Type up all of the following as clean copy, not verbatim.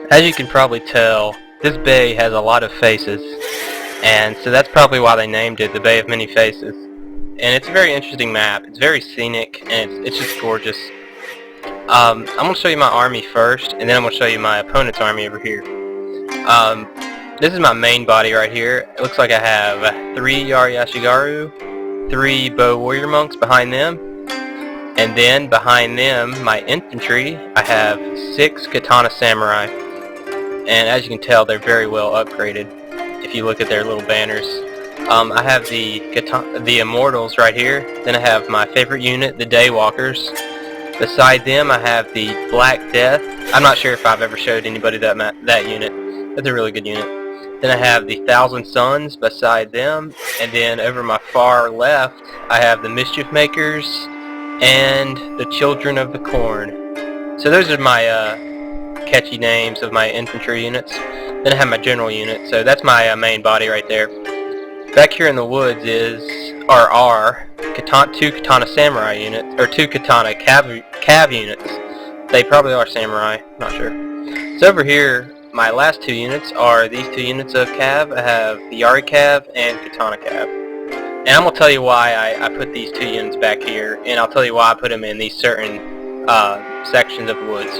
As you can probably tell, this bay has a lot of faces, and so that's probably why they named it the Bay of Many Faces. And it's a very interesting map. It's very scenic, and it's just gorgeous. I'm going to show you my army first, and then I'm going to show you my opponent's army over here. This is my main body right here. It looks like I have 3 yari ashigaru, 3 bow warrior monks behind them, and then behind them, my infantry, I have 6 katana samurai. And as you can tell, they're very well upgraded if you look at their little banners. I have the immortals right here. Then I have my favorite unit, the daywalkers. Beside them, I have the Black Death. I'm not sure if I've ever showed anybody that unit. That's a really good unit. Then I have the Thousand Suns beside them, and then over my far left, I have the Mischief Makers and the Children of the Corn. So those are my catchy names of my infantry units. Then I have my general unit, so that's my main body right there. Back here in the woods are 2 katana samurai units, or 2 katana cav units. They probably are samurai, not sure. So over here, my last 2 units are these 2 units of cav. I have the yari cav and katana cav. And I'm going to tell you why I put these 2 units back here, and I'll tell you why I put them in these certain sections of the woods.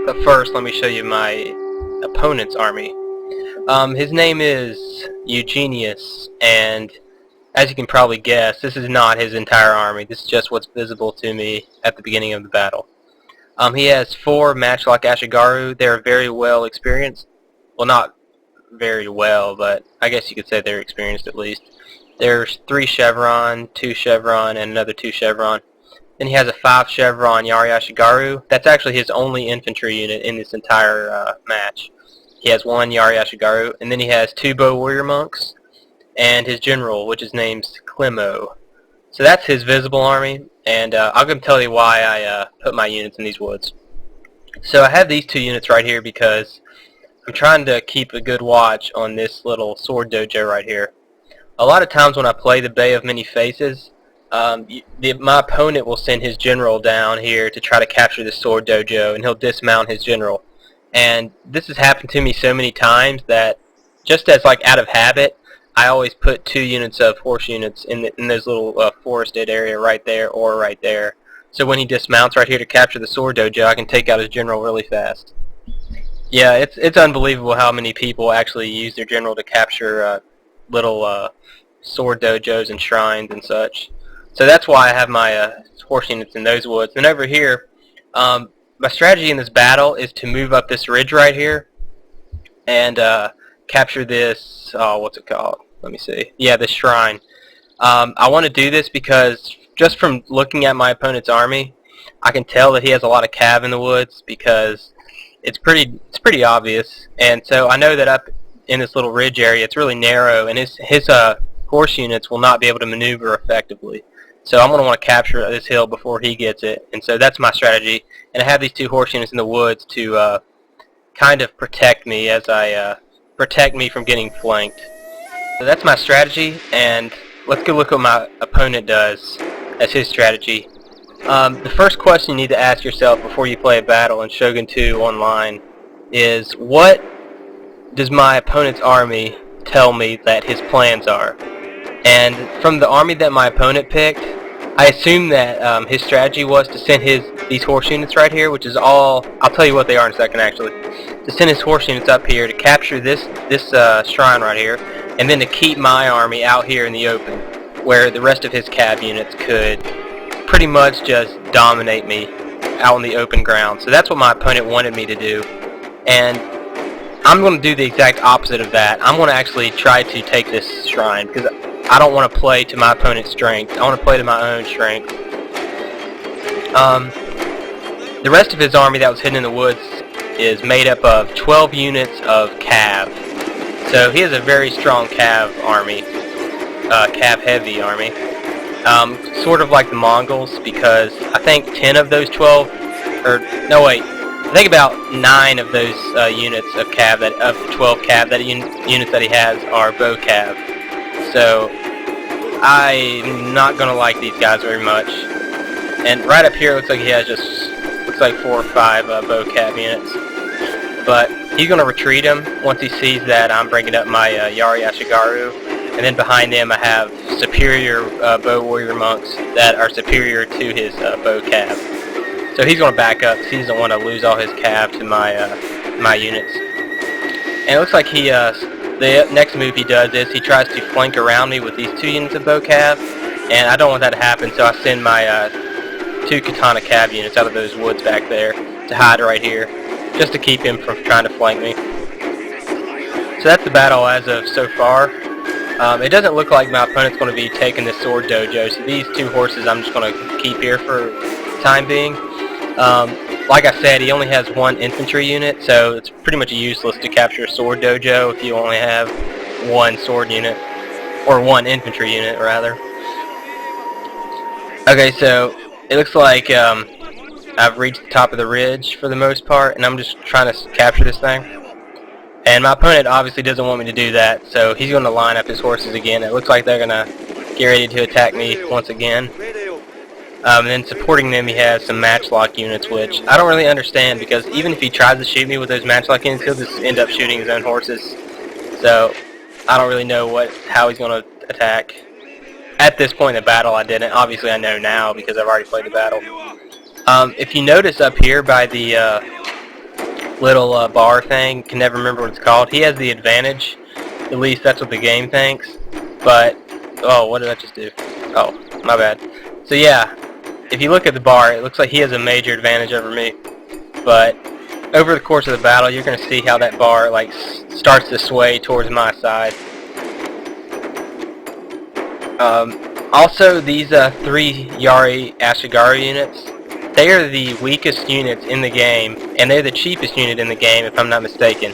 But first, let me show you my opponent's army. His name is Eugenius, and as you can probably guess, this is not his entire army. This is just what's visible to me at the beginning of the battle. He has 4 matchlock ashigaru. They're very well experienced. Well, not very well, but I guess you could say they're experienced at least. There's 3 chevron, 2 chevron, and another 2 chevron. Then he has a 5 chevron yari ashigaru. That's actually his only infantry unit in this entire match. He has 1 yari ashigaru, and then he has 2 bow warrior monks, and his general, which is named Clemo. So that's his visible army, and I'm going to tell you why I put my units in these woods. So I have these 2 units right here because I'm trying to keep a good watch on this little sword dojo right here. A lot of times when I play the Bay of Many Faces, my opponent will send his general down here to try to capture the sword dojo, and he'll dismount his general. And this has happened to me so many times that just as like out of habit, I always put 2 units of horse units in those little forested area right there or right there. So when he dismounts right here to capture the sword dojo, I can take out his general really fast. Yeah, it's unbelievable how many people actually use their general to capture little sword dojos and shrines and such. So that's why I have my horse units in those woods. And over here, my strategy in this battle is to move up this ridge right here and capture this, what's it called? Let me see. Yeah, this shrine. I want to do this because just from looking at my opponent's army, I can tell that he has a lot of cav in the woods because it's pretty obvious. And so I know that up in this little ridge area, it's really narrow, and his horse units will not be able to maneuver effectively. So I'm going to want to capture this hill before he gets it, and so that's my strategy. And I have these 2 horse units in the woods to kind of protect me as I protect me from getting flanked. So that's my strategy, and let's go look what my opponent does as his strategy. The first question you need to ask yourself before you play a battle in Shogun 2 online is, what does my opponent's army tell me that his plans are? And from the army that my opponent picked, I assume that his strategy was to send these horse units right here, which is all, I'll tell you what they are in a second actually, to send his horse units up here to capture this shrine right here, and then to keep my army out here in the open, where the rest of his cav units could pretty much just dominate me out in the open ground. So that's what my opponent wanted me to do, and I'm going to do the exact opposite of that. I'm going to actually try to take this shrine, because I don't want to play to my opponent's strength. I want to play to my own strength. The rest of his army that was hidden in the woods is made up of 12 units of cav. So he has a very strong cav army, cav heavy army. Sort of like the Mongols, because I think 10 of those 12, or no wait, I think about 9 of those units of cav, of 12 cav units that he has are bow cav. So I'm not gonna like these guys very much. And right up here, it looks like he has looks like 4 or 5 bow cav units. but he's going to retreat him once he sees that I'm bringing up my Yari Ashigaru. And then behind him I have superior bow warrior monks that are superior to his bow cav. So he's going to back up because he doesn't want to lose all his cav to my units. And it looks like the next move he does is he tries to flank around me with these 2 units of bow cav, and I don't want that to happen, so I send my 2 katana cav units out of those woods back there to hide right here, just to keep him from trying to flank me. So that's the battle as of so far. It doesn't look like my opponent's going to be taking this sword dojo, so these 2 horses I'm just going to keep here for the time being. Like I said, he only has 1 infantry unit, so it's pretty much useless to capture a sword dojo if you only have 1 sword unit, or 1 infantry unit rather. Okay, so it looks like I've reached the top of the ridge for the most part, and I'm just trying to capture this thing. And my opponent obviously doesn't want me to do that, so he's going to line up his horses again. It looks like they're going to get ready to attack me once again. And then supporting them he has some matchlock units, which I don't really understand, because even if he tries to shoot me with those matchlock units, he'll just end up shooting his own horses. So I don't really know how he's going to attack. At this point in the battle I didn't. Obviously I know now because I've already played the battle. If you notice up here by the little bar thing, can never remember what it's called, he has the advantage. At least that's what the game thinks. But, oh, what did I just do? Oh, my bad. So yeah, if you look at the bar, it looks like he has a major advantage over me. But over the course of the battle, you're going to see how that bar starts to sway towards my side. Also, these 3 Yari Ashigaru units, they are the weakest units in the game, and they're the cheapest unit in the game, if I'm not mistaken.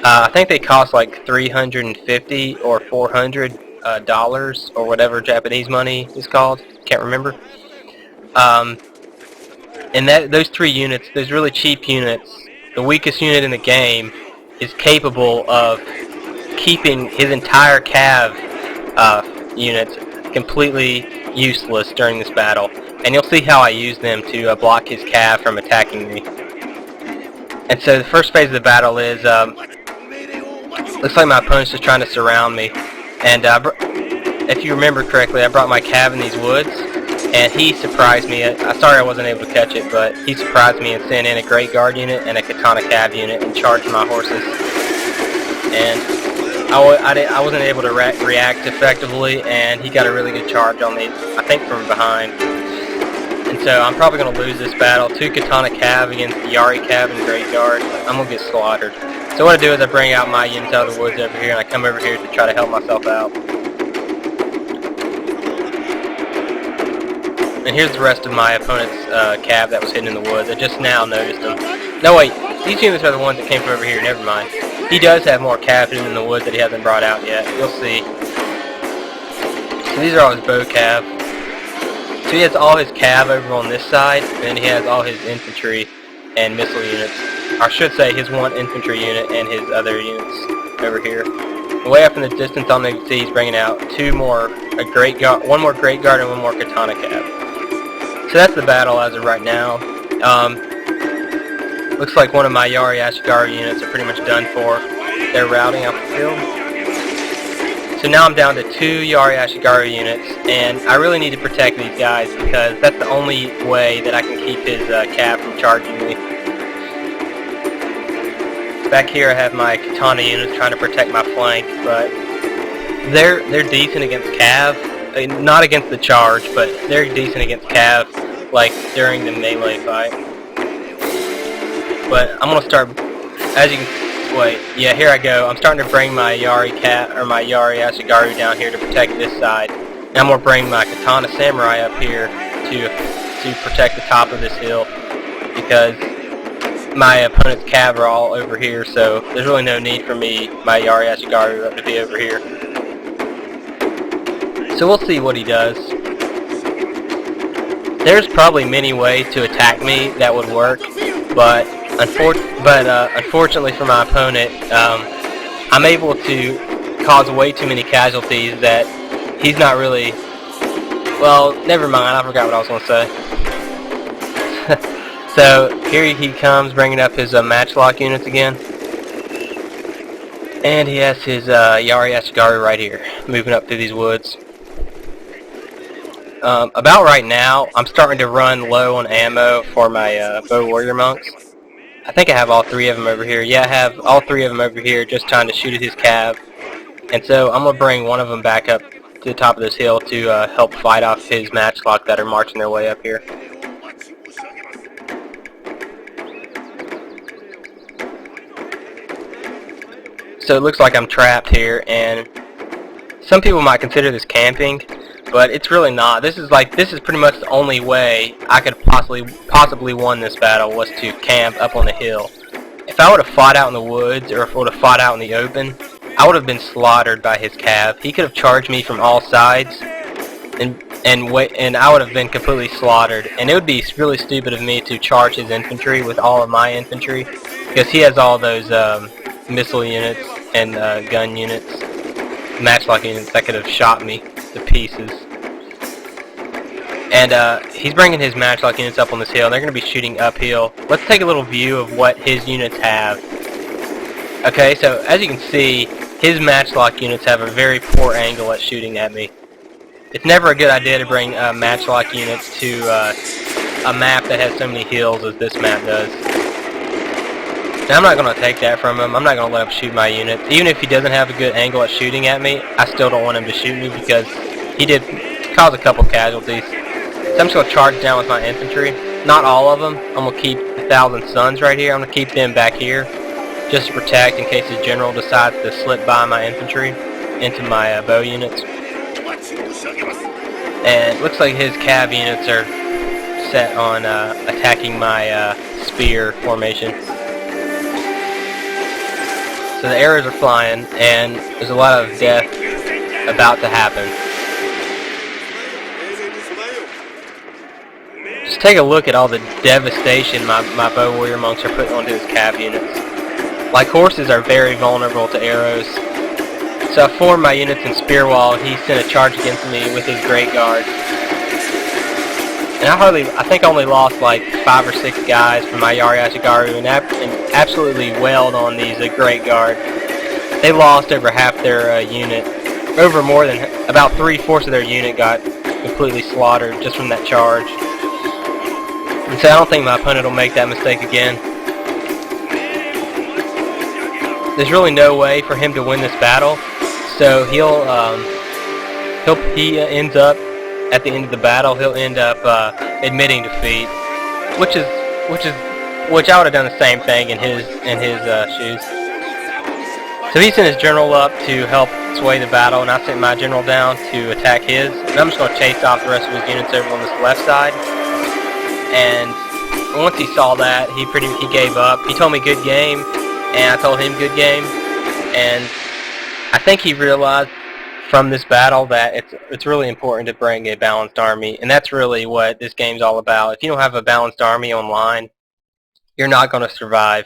I think they cost like $350 or $400 dollars, or whatever Japanese money is called. Can't remember. And those 3 units, those really cheap units, the weakest unit in the game is capable of keeping his entire cav units completely useless during this battle. And you'll see how I use them to block his cav from attacking me. And so the first phase of the battle is, looks like my opponent's just trying to surround me. And if you remember correctly, I brought my cav in these woods, and he surprised me. Sorry I wasn't able to catch it, but he surprised me and sent in a Great Guard unit and a Katana cav unit and charged my horses. And I wasn't able to react effectively, and he got a really good charge on me, I think from behind. And so I'm probably going to lose this battle. 2 Katana cav against the Yari cav and Great Guard. I'm going to get slaughtered. So what I do is I bring out my units out of the woods over here, and I come over here to try to help myself out. And here's the rest of my opponent's cav that was hidden in the woods. I just now noticed them. No wait, these units are the ones that came from over here, never mind. He does have more cav hidden in the woods that he hasn't brought out yet. You'll see. So these are all his bow cav. So he has all his cav over on this side, and then he has all his infantry and missile units. Or I should say his 1 infantry unit and his other units over here. Way up in the distance on the see he's bringing out 2 more, Great Guard, 1 more Great Guard and 1 more Katana cav. So that's the battle as of right now. Looks like one of my Yari Ashigaru units are pretty much done for. They're routing out the field. So now I'm down to 2 Yari Ashigaru units, and I really need to protect these guys because that's the only way that I can keep his cav from charging me. Back here I have my Katana units trying to protect my flank, but they're decent against cav. Not against the charge, but they're decent against cav, like during the melee fight. But I'm gonna start, as you can wait, yeah, here I go. I'm starting to bring my Yari my Yari Ashigaru down here to protect this side. And I'm gonna bring my Katana Samurai up here to protect the top of this hill, because my opponent's cav are all over here, so there's really no need for my Yari Ashigaru to be over here. So we'll see what he does. There's probably many ways to attack me that would work, but unfortunately for my opponent, I'm able to cause way too many casualties that he's not really... Well, never mind, I forgot what I was going to say. So here he comes, bringing up his matchlock units again. And he has his yari ashigaru right here, moving up through these woods. About right now, I'm starting to run low on ammo for my bow warrior monks. I think I have all 3 of them over here. Yeah, I have all 3 of them over here just trying to shoot at his cav. And so I'm going to bring one of them back up to the top of this hill to help fight off his matchlock that are marching their way up here. So it looks like I'm trapped here, and some people might consider this camping, but it's really not. This is pretty much the only way I could possibly won this battle, was to camp up on the hill. If I would have fought out in the woods, or if I would have fought out in the open, I would have been slaughtered by his cav. He could have charged me from all sides, and I would have been completely slaughtered. And it would be really stupid of me to charge his infantry with all of my infantry, because he has all those missile units and gun units, matchlock units that could have shot me to pieces. And he's bringing his matchlock units up on this hill, and they're going to be shooting uphill. Let's take a little view of what his units have. Okay, so as you can see, his matchlock units have a very poor angle at shooting at me. It's never a good idea to bring matchlock units to a map that has so many hills as this map does. Now, I'm not going to take that from him. I'm not going to let him shoot my units. Even if he doesn't have a good angle at shooting at me, I still don't want him to shoot me, because he did cause a couple casualties. So I'm just going to charge down with my infantry. Not all of them. I'm going to keep 1,000 Suns right here. I'm going to keep them back here just to protect in case his general decides to slip by my infantry into my bow units. And it looks like his cav units are set on attacking my spear formation. So the arrows are flying, and there's a lot of death about to happen. Just take a look at all the devastation my bow warrior monks are putting onto his cav units. Like horses are very vulnerable to arrows. So I formed my units in spear wall, and he sent a charge against me with his great guard. And I think I only lost like 5 or 6 guys from my yari ashigaru, and absolutely wailed on these great guard. They lost over half their unit. Over more than about 3/4 of their unit got completely slaughtered just from that charge. And so I don't think my opponent will make that mistake again. There's really no way for him to win this battle, so he ends up at the end of the battle. He'll end up admitting defeat, which I would have done the same thing in his shoes. So he sent his general up to help sway the battle, and I sent my general down to attack his. And I'm just going to chase off the rest of his units over on this left side. And once he saw that, he gave up. He told me good game, and I told him good game. And I think he realized from this battle that it's really important to bring a balanced army, and that's really what this game's all about. If you don't have a balanced army online, you're not going to survive.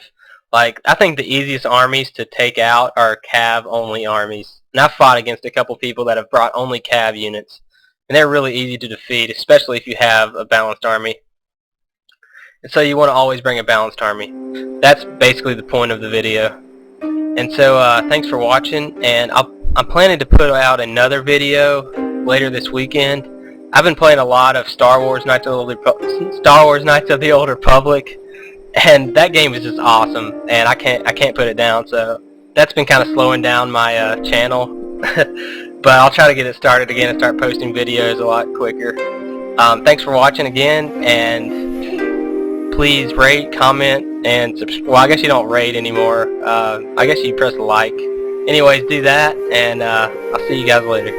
Like, I think the easiest armies to take out are cav only armies, and I've fought against a couple people that have brought only cav units, and they're really easy to defeat, especially if you have a balanced army. And so you want to always bring a balanced army. That's basically the point of the video. And so thanks for watching, and I'm planning to put out another video later this weekend. I've been playing a lot of Star Wars Knights of the Old Republic, and that game is just awesome, and I can't put it down. So that's been kind of slowing down my channel, but I'll try to get it started again and start posting videos a lot quicker. Thanks for watching again, and please rate, comment, and subscribe. Well, I guess you don't rate anymore. I guess you press like. Anyways, do that, and I'll see you guys later.